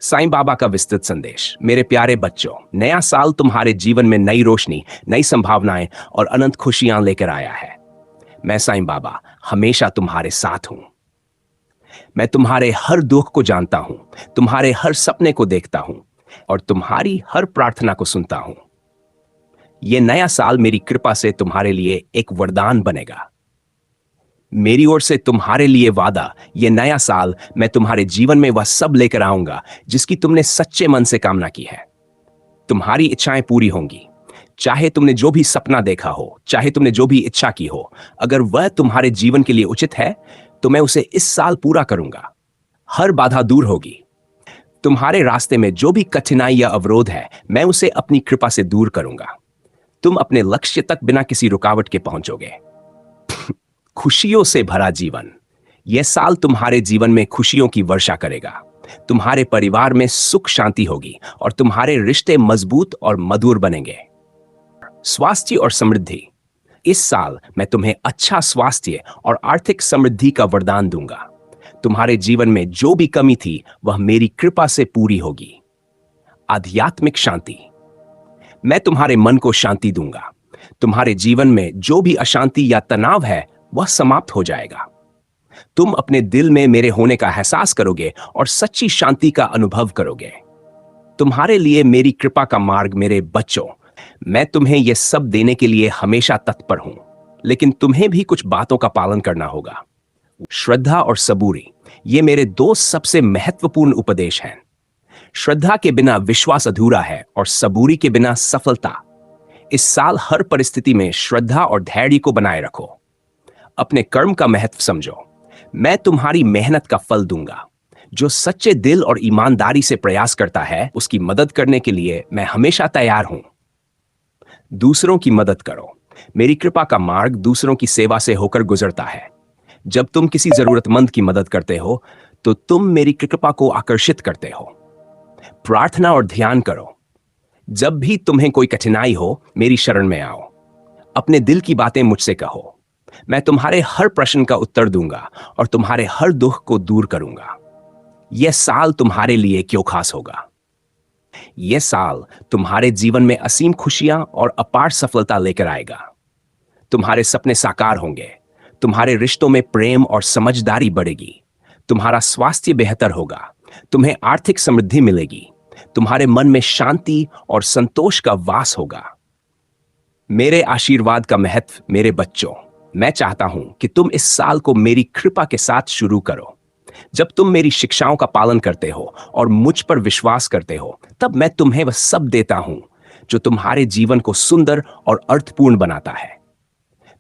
साईं बाबा का विस्तृत संदेश। मेरे प्यारे बच्चों, नया साल तुम्हारे जीवन में नई रोशनी, नई संभावनाएं और अनंत खुशियां लेकर आया है। मैं साईं बाबा हमेशा तुम्हारे साथ हूं। मैं तुम्हारे हर दुख को जानता हूं, तुम्हारे हर सपने को देखता हूं और तुम्हारी हर प्रार्थना को सुनता हूं। यह नया साल मेरी कृपा से तुम्हारे लिए एक वरदान बनेगा। मेरी ओर से तुम्हारे लिए वादा, यह नया साल मैं तुम्हारे जीवन में वह सब लेकर आऊंगा जिसकी तुमने सच्चे मन से कामना की है। तुम्हारी इच्छाएं पूरी होंगी, चाहे तुमने जो भी सपना देखा हो, चाहे तुमने जो भी इच्छा की हो। अगर वह तुम्हारे जीवन के लिए उचित है तो मैं उसे इस साल पूरा करूंगा। हर बाधा दूर होगी। तुम्हारे रास्ते में जो भी कठिनाई या अवरोध है, मैं उसे अपनी कृपा से दूर करूंगा। तुम अपने लक्ष्य तक बिना किसी रुकावट के पहुंचोगे। खुशियों से भरा जीवन। यह साल तुम्हारे जीवन में खुशियों की वर्षा करेगा। तुम्हारे परिवार में सुख शांति होगी और तुम्हारे रिश्ते मजबूत और मधुर बनेंगे। स्वास्थ्य और समृद्धि। इस साल मैं तुम्हें अच्छा स्वास्थ्य और आर्थिक समृद्धि का वरदान दूंगा। तुम्हारे जीवन में जो भी कमी थी वह मेरी कृपा से पूरी होगी। आध्यात्मिक शांति। मैं तुम्हारे मन को शांति दूंगा। तुम्हारे जीवन में जो भी अशांति या तनाव है वह समाप्त हो जाएगा। तुम अपने दिल में मेरे होने का एहसास करोगे और सच्ची शांति का अनुभव करोगे। तुम्हारे लिए मेरी कृपा का मार्ग। मेरे बच्चों, मैं तुम्हें यह सब देने के लिए हमेशा तत्पर हूं, लेकिन तुम्हें भी कुछ बातों का पालन करना होगा। श्रद्धा और सबूरी, ये मेरे दो सबसे महत्वपूर्ण उपदेश हैं। श्रद्धा के बिना विश्वास अधूरा है और सबूरी के बिना सफलता। इस साल हर परिस्थिति में श्रद्धा और धैर्य को बनाए रखो। अपने कर्म का महत्व समझो। मैं तुम्हारी मेहनत का फल दूंगा। जो सच्चे दिल और ईमानदारी से प्रयास करता है उसकी मदद करने के लिए मैं हमेशा तैयार हूं। दूसरों की मदद करो। मेरी कृपा का मार्ग दूसरों की सेवा से होकर गुजरता है। जब तुम किसी जरूरतमंद की मदद करते हो तो तुम मेरी कृपा को आकर्षित करते हो। प्रार्थना और ध्यान करो। जब भी तुम्हें कोई कठिनाई हो, मेरी शरण में आओ। अपने दिल की बातें मुझसे कहो। मैं तुम्हारे हर प्रश्न का उत्तर दूंगा और तुम्हारे हर दुख को दूर करूंगा। यह साल तुम्हारे लिए क्यों खास होगा? यह साल तुम्हारे जीवन में असीम खुशियां और अपार सफलता लेकर आएगा। तुम्हारे सपने साकार होंगे। तुम्हारे रिश्तों में प्रेम और समझदारी बढ़ेगी। तुम्हारा स्वास्थ्य बेहतर होगा। तुम्हें आर्थिक समृद्धि मिलेगी। तुम्हारे मन में शांति और संतोष का वास होगा। मेरे आशीर्वाद का महत्व। मेरे बच्चों, मैं चाहता हूं कि तुम इस साल को मेरी कृपा के साथ शुरू करो। जब तुम मेरी शिक्षाओं का पालन करते हो और मुझ पर विश्वास करते हो, तब मैं तुम्हें वह सब देता हूं जो तुम्हारे जीवन को सुंदर और अर्थपूर्ण बनाता है।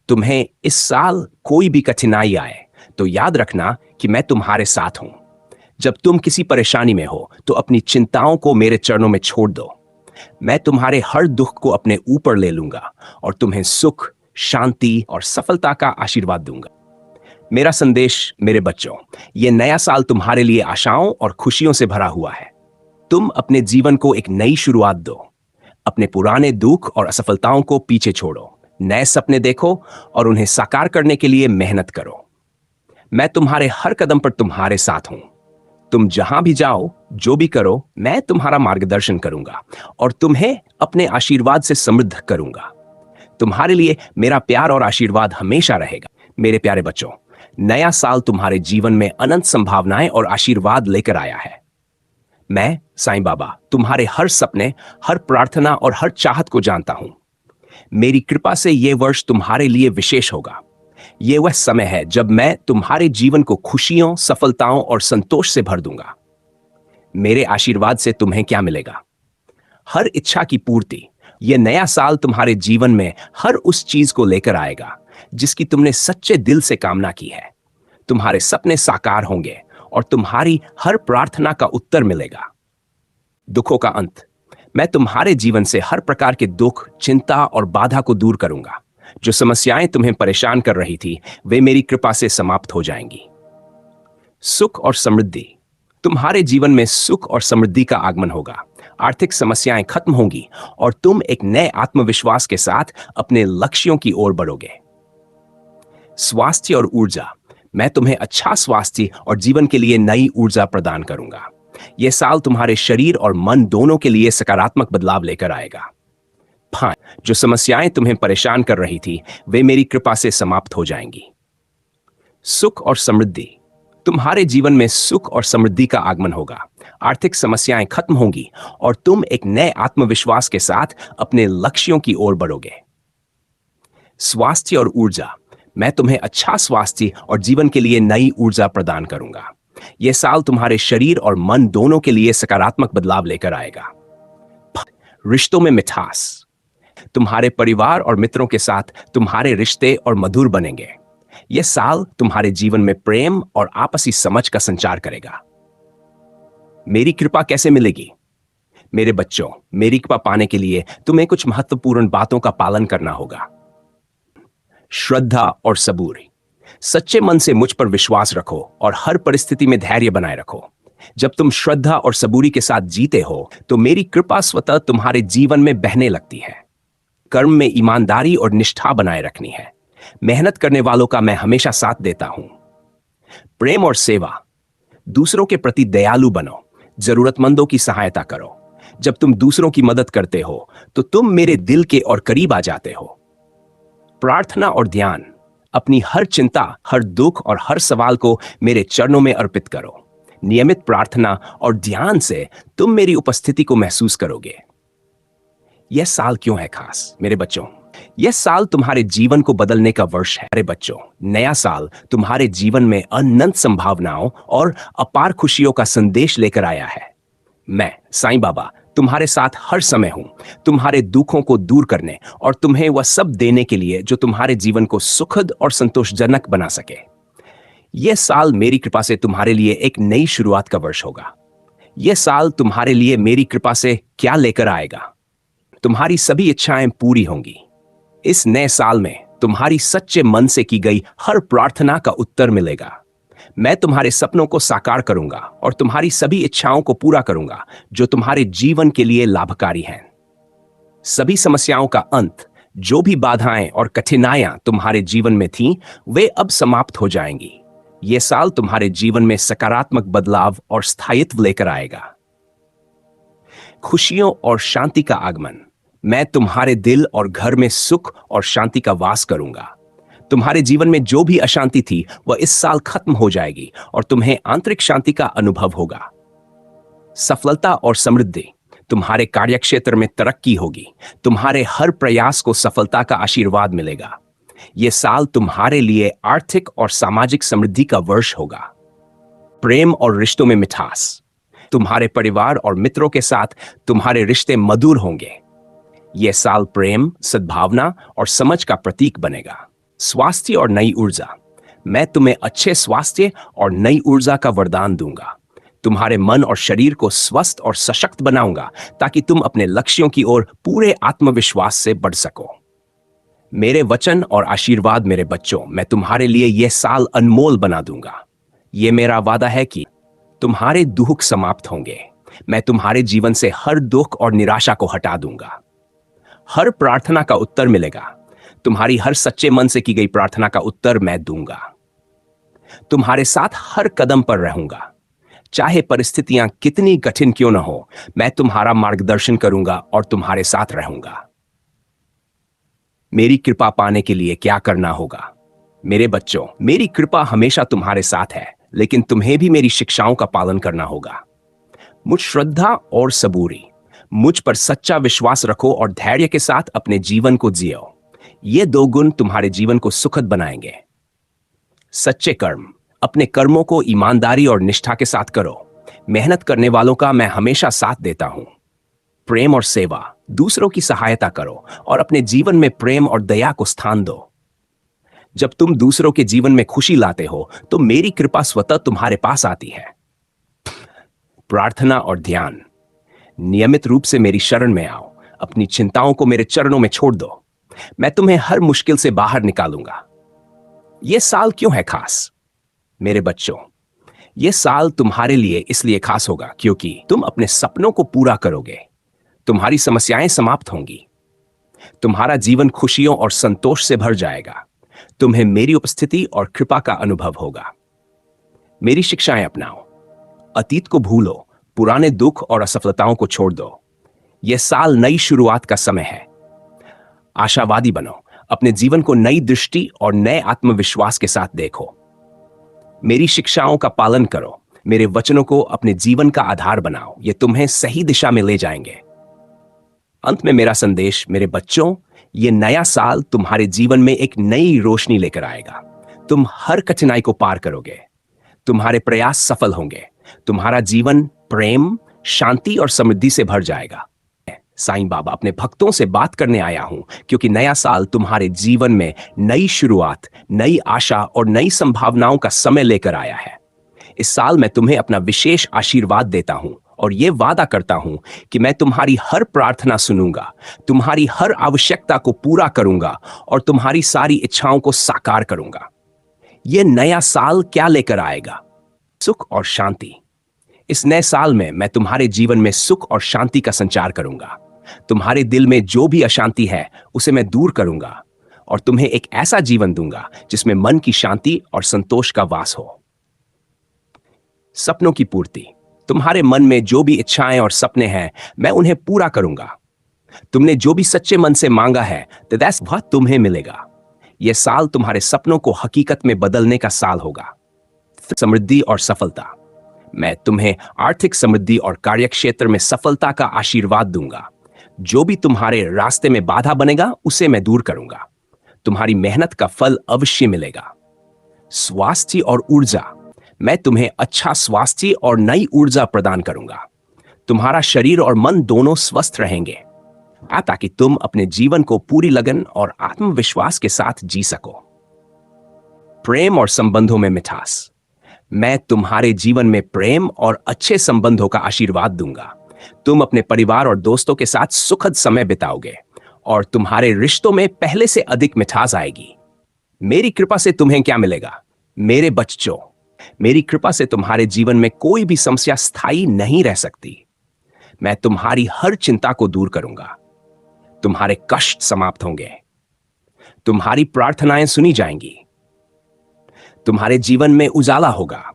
तुम्हें इस साल कोई भी कठिनाई आए तो याद रखना कि मैं तुम्हारे साथ हूं। जब तुम किसी परेशानी में हो तो अपनी चिंताओं को मेरे चरणों में छोड़ दो। मैं तुम्हारे हर दुख को अपने ऊपर ले लूंगा और तुम्हें सुख, शांति और सफलता का आशीर्वाद दूंगा। मेरा संदेश। मेरे बच्चों, यह नया साल तुम्हारे लिए आशाओं और खुशियों से भरा हुआ है। तुम अपने जीवन को एक नई शुरुआत दो। अपने पुराने दुख और असफलताओं को पीछे छोड़ो। नए सपने देखो और उन्हें साकार करने के लिए मेहनत करो। मैं तुम्हारे हर कदम पर तुम्हारे साथ हूं। तुम जहां भी जाओ, जो भी करो, मैं तुम्हारा मार्गदर्शन करूंगा और तुम्हें अपने आशीर्वाद से समृद्ध करूंगा। तुम्हारे लिए मेरा प्यार और आशीर्वाद हमेशा रहेगा। मेरे प्यारे बच्चों, नया साल तुम्हारे जीवन में अनंत संभावनाएं और आशीर्वाद लेकर आया है। मैं साईं बाबा तुम्हारे हर सपने, हर प्रार्थना और हर चाहत को जानता हूं। मेरी कृपा से यह वर्ष तुम्हारे लिए विशेष होगा। यह वह समय है जब मैं तुम्हारे जीवन को खुशियों, सफलताओं और संतोष से भर दूंगा। मेरे आशीर्वाद से तुम्हें क्या मिलेगा? हर इच्छा की पूर्ति। यह नया साल तुम्हारे जीवन में हर उस चीज को लेकर आएगा जिसकी तुमने सच्चे दिल से कामना की है। तुम्हारे सपने साकार होंगे और तुम्हारी हर प्रार्थना का उत्तर मिलेगा। दुखों का अंत। मैं तुम्हारे जीवन से हर प्रकार के दुख, चिंता और बाधा को दूर करूंगा। जो समस्याएं तुम्हें परेशान कर रही थी, वे मेरी कृपा से समाप्त हो जाएंगी। सुख और समृद्धि। तुम्हारे जीवन में सुख और समृद्धि का आगमन होगा। आर्थिक समस्याएं खत्म होंगी और तुम एक नए आत्मविश्वास के साथ अपने लक्ष्यों की ओर बढ़ोगे। स्वास्थ्य और ऊर्जा। मैं तुम्हें अच्छा स्वास्थ्य और जीवन के लिए नई ऊर्जा प्रदान करूंगा। यह साल तुम्हारे शरीर और मन दोनों के लिए सकारात्मक बदलाव लेकर आएगा। हाँ, जो समस्याएं तुम्हें परेशान कर रही थी वे मेरी कृपा से समाप्त हो जाएंगी। सुख और समृद्धि, तुम्हारे जीवन में सुख और समृद्धि का आगमन होगा। आर्थिक समस्याएं खत्म होंगी और तुम एक नए आत्मविश्वास के साथ अपने लक्ष्यों की ओर बढ़ोगे। स्वास्थ्य और ऊर्जा, मैं तुम्हें अच्छा स्वास्थ्य और जीवन के लिए नई ऊर्जा प्रदान करूंगा। यह साल तुम्हारे शरीर और मन दोनों के लिए सकारात्मक बदलाव लेकर आएगा। रिश्तों में मिठास, तुम्हारे परिवार और मित्रों के साथ तुम्हारे रिश्ते और मधुर बनेंगे। यह साल तुम्हारे जीवन में प्रेम और आपसी समझ का संचार करेगा। मेरी कृपा कैसे मिलेगी? मेरे बच्चों, मेरी कृपा पाने के लिए तुम्हें कुछ महत्वपूर्ण बातों का पालन करना होगा। श्रद्धा और सबूरी, सच्चे मन से मुझ पर विश्वास रखो और हर परिस्थिति में धैर्य बनाए रखो। जब तुम श्रद्धा और सबूरी के साथ जीते हो तो मेरी कृपा स्वतः तुम्हारे जीवन में बहने लगती है। कर्म में ईमानदारी और निष्ठा बनाए रखनी है। मेहनत करने वालों का मैं हमेशा साथ देता हूं। प्रेम और सेवा, दूसरों के प्रति दयालु बनो, जरूरतमंदों की सहायता करो। जब तुम दूसरों की मदद करते हो तो तुम मेरे दिल के और करीब आ जाते हो। प्रार्थना और ध्यान, अपनी हर चिंता, हर दुख और हर सवाल को मेरे चरणों में अर्पित करो। नियमित प्रार्थना और ध्यान से तुम मेरी उपस्थिति को महसूस करोगे। यह साल क्यों है खास? मेरे बच्चों, यह साल तुम्हारे जीवन को बदलने का वर्ष है। मेरे बच्चों, नया साल तुम्हारे जीवन में अनंत संभावनाओं और अपार खुशियों का संदेश लेकर आया है। मैं साईं बाबा तुम्हारे साथ हर समय हूं, तुम्हारे दुखों को दूर करने और तुम्हें वह सब देने के लिए जो तुम्हारे जीवन को सुखद और संतोषजनक बना सके। यह साल मेरी कृपा से तुम्हारे लिए एक नई शुरुआत का वर्ष होगा। यह साल तुम्हारे लिए मेरी कृपा से क्या लेकर आएगा? तुम्हारी सभी इच्छाएं पूरी होंगी। इस नए साल में तुम्हारी सच्चे मन से की गई हर प्रार्थना का उत्तर मिलेगा। मैं तुम्हारे सपनों को साकार करूंगा और तुम्हारी सभी इच्छाओं को पूरा करूंगा जो तुम्हारे जीवन के लिए लाभकारी हैं। सभी समस्याओं का अंत, जो भी बाधाएं और कठिनाइयां तुम्हारे जीवन में थीं, वे अब समाप्त हो जाएंगी। यह साल तुम्हारे जीवन में सकारात्मक बदलाव और स्थायित्व लेकर आएगा। खुशियों और शांति का आगमन, मैं तुम्हारे दिल और घर में सुख और शांति का वास करूंगा। तुम्हारे जीवन में जो भी अशांति थी वह इस साल खत्म हो जाएगी और तुम्हें आंतरिक शांति का अनुभव होगा। सफलता और समृद्धि, तुम्हारे कार्यक्षेत्र में तरक्की होगी। तुम्हारे हर प्रयास को सफलता का आशीर्वाद मिलेगा। यह साल तुम्हारे लिए आर्थिक और सामाजिक समृद्धि का वर्ष होगा। प्रेम और रिश्तों में मिठास, तुम्हारे परिवार और मित्रों के साथ तुम्हारे रिश्ते मधुर होंगे। यह साल प्रेम, सद्भावना और समझ का प्रतीक बनेगा। स्वास्थ्य और नई ऊर्जा, मैं तुम्हें अच्छे स्वास्थ्य और नई ऊर्जा का वरदान दूंगा। तुम्हारे मन और शरीर को स्वस्थ और सशक्त बनाऊंगा ताकि तुम अपने लक्ष्यों की ओर पूरे आत्मविश्वास से बढ़ सको। मेरे वचन और आशीर्वाद मेरे बच्चों, मैं तुम्हारे लिए यह साल अनमोल बना दूंगा। यह मेरा वादा है कि तुम्हारे दुख समाप्त होंगे। मैं तुम्हारे जीवन से हर दुख और निराशा को हटा दूंगा। हर प्रार्थना का उत्तर मिलेगा। तुम्हारी हर सच्चे मन से की गई प्रार्थना का उत्तर मैं दूंगा। तुम्हारे साथ हर कदम पर रहूंगा। चाहे परिस्थितियां कितनी कठिन क्यों न हो, मैं तुम्हारा मार्गदर्शन करूंगा और तुम्हारे साथ रहूंगा। मेरी कृपा पाने के लिए क्या करना होगा? मेरे बच्चों, मेरी कृपा हमेशा तुम्हारे साथ है, लेकिन तुम्हें भी मेरी शिक्षाओं का पालन करना होगा। मुझ श्रद्धा और सबूरी, मुझ पर सच्चा विश्वास रखो और धैर्य के साथ अपने जीवन को जियो। ये दो गुण तुम्हारे जीवन को सुखद बनाएंगे। सच्चे कर्म, अपने कर्मों को ईमानदारी और निष्ठा के साथ करो। मेहनत करने वालों का मैं हमेशा साथ देता हूं। प्रेम और सेवा, दूसरों की सहायता करो और अपने जीवन में प्रेम और दया को स्थान दो। जब तुम दूसरों के जीवन में खुशी लाते हो तो मेरी कृपा स्वतः तुम्हारे पास आती है। प्रार्थना और ध्यान, नियमित रूप से मेरी शरण में आओ। अपनी चिंताओं को मेरे चरणों में छोड़ दो। मैं तुम्हें हर मुश्किल से बाहर निकालूंगा। यह साल क्यों है खास? मेरे बच्चों, यह साल तुम्हारे लिए इसलिए खास होगा क्योंकि तुम अपने सपनों को पूरा करोगे। तुम्हारी समस्याएं समाप्त होंगी। तुम्हारा जीवन खुशियों और संतोष से भर जाएगा। तुम्हें मेरी उपस्थिति और कृपा का अनुभव होगा। मेरी शिक्षाएं अपनाओ। अतीत को भूलो, पुराने दुख और असफलताओं को छोड़ दो। यह साल नई शुरुआत का समय है। आशावादी बनो, अपने जीवन को नई दृष्टि और नए आत्मविश्वास के साथ देखो। मेरी शिक्षाओं का पालन करो, मेरे वचनों को अपने जीवन का आधार बनाओ। ये तुम्हें सही दिशा में ले जाएंगे। अंत में मेरा संदेश, मेरे बच्चों, ये नया साल तुम्हारे जीवन में एक नई रोशनी लेकर आएगा। तुम हर कठिनाई को पार करोगे, तुम्हारे प्रयास सफल होंगे, तुम्हारा जीवन प्रेम, शांति और समृद्धि से भर जाएगा। साईं बाबा अपने भक्तों से बात करने आया हूं, क्योंकि नया साल तुम्हारे जीवन में नई शुरुआत, नई आशा और नई संभावनाओं का समय लेकर आया है। इस साल मैं तुम्हें अपना विशेष आशीर्वाद देता हूं और यह वादा करता हूं कि मैं तुम्हारी हर प्रार्थना सुनूंगा, तुम्हारी हर आवश्यकता को पूरा करूंगा और तुम्हारी सारी इच्छाओं को साकार करूंगा। यह नया साल क्या लेकर आएगा? सुख और शांति। इस नए साल में मैं तुम्हारे जीवन में सुख और शांति का संचार करूंगा। तुम्हारे दिल में जो भी अशांति है उसे मैं दूर करूंगा और तुम्हें एक ऐसा जीवन दूंगा जिसमें मन की शांति और संतोष का वास हो। सपनों की पूर्ति। तुम्हारे मन में जो भी इच्छाएं और सपने हैं, मैं उन्हें पूरा करूंगा। तुमने जो भी सच्चे मन से मांगा है, वह तुम्हें मिलेगा। यह साल तुम्हारे सपनों को हकीकत में बदलने का साल होगा। समृद्धि और सफलता। मैं तुम्हें आर्थिक समृद्धि और कार्यक्षेत्र में सफलता का आशीर्वाद दूंगा। जो भी तुम्हारे रास्ते में बाधा बनेगा, उसे मैं दूर करूंगा। तुम्हारी मेहनत का फल अवश्य मिलेगा। स्वास्थ्य और ऊर्जा। मैं तुम्हें अच्छा स्वास्थ्य और नई ऊर्जा प्रदान करूंगा। तुम्हारा शरीर और मन दोनों स्वस्थ रहेंगे, ताकि तुम अपने जीवन को पूरी लगन और आत्मविश्वास के साथ जी सको। प्रेम और संबंधों में मिठास। मैं तुम्हारे जीवन में प्रेम और अच्छे संबंधों का आशीर्वाद दूंगा। तुम अपने परिवार और दोस्तों के साथ सुखद समय बिताओगे और तुम्हारे रिश्तों में पहले से अधिक मिठास आएगी। मेरी कृपा से तुम्हें क्या मिलेगा? मेरे बच्चों, मेरी कृपा से तुम्हारे जीवन में कोई भी समस्या स्थायी नहीं रह सकती। मैं तुम्हारी हर चिंता को दूर करूंगा। तुम्हारे कष्ट समाप्त होंगे। तुम्हारी प्रार्थनाएं सुनी जाएंगी। तुम्हारे जीवन में उजाला होगा।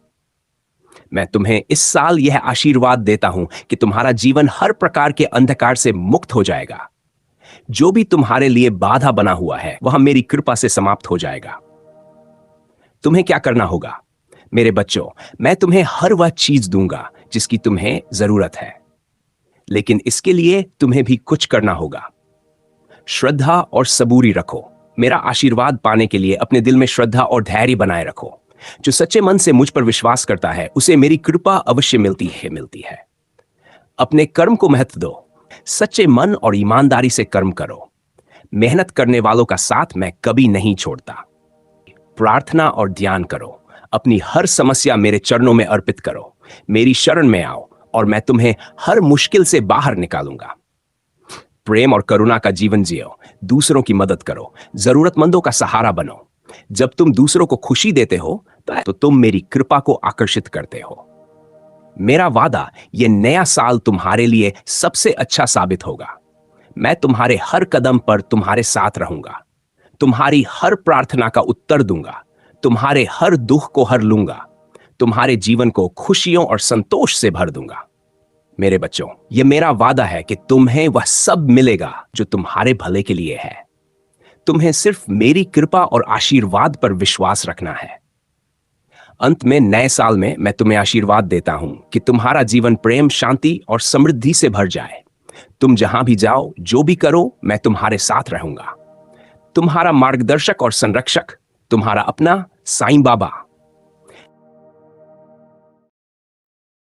मैं तुम्हें इस साल यह आशीर्वाद देता हूं कि तुम्हारा जीवन हर प्रकार के अंधकार से मुक्त हो जाएगा। जो भी तुम्हारे लिए बाधा बना हुआ है, वह मेरी कृपा से समाप्त हो जाएगा। तुम्हें क्या करना होगा? मेरे बच्चों, मैं तुम्हें हर वह चीज दूंगा जिसकी तुम्हें जरूरत है, लेकिन इसके लिए तुम्हें भी कुछ करना होगा। श्रद्धा और सबूरी रखो। मेरा आशीर्वाद पाने के लिए अपने दिल में श्रद्धा और धैर्य बनाए रखो। जो सच्चे मन से मुझ पर विश्वास करता है, उसे मेरी कृपा अवश्य मिलती है। अपने कर्म को महत्व दो। सच्चे मन और ईमानदारी से कर्म करो। मेहनत करने वालों का साथ मैं कभी नहीं छोड़ता। प्रार्थना और ध्यान करो। अपनी हर समस्या मेरे चरणों में अर्पित करो। मेरी शरण में आओ और मैं तुम्हें हर मुश्किल से बाहर निकालूंगा। प्रेम और करुणा का जीवन जियो। दूसरों की मदद करो। जरूरतमंदों का सहारा बनो। जब तुम दूसरों को खुशी देते हो, तो तुम मेरी कृपा को आकर्षित करते हो। मेरा वादा, यह नया साल तुम्हारे लिए सबसे अच्छा साबित होगा। मैं तुम्हारे हर कदम पर तुम्हारे साथ रहूंगा। तुम्हारी हर प्रार्थना का उत्तर दूंगा। तुम्हारे हर दुख को हर लूंगा। तुम्हारे जीवन को खुशियों और संतोष से भर दूंगा। मेरे बच्चों, यह मेरा वादा है कि तुम्हें वह सब मिलेगा जो तुम्हारे भले के लिए है। तुम्हें सिर्फ मेरी कृपा और आशीर्वाद पर विश्वास रखना है। अंत में नए साल में मैं तुम्हें आशीर्वाद देता हूं कि तुम्हारा जीवन प्रेम, शांति और समृद्धि से भर जाए। तुम जहां भी जाओ, जो भी करो, मैं तुम्हारे साथ रहूंगा। तुम्हारा मार्गदर्शक और संरक्षक, तुम्हारा अपना साईं बाबा।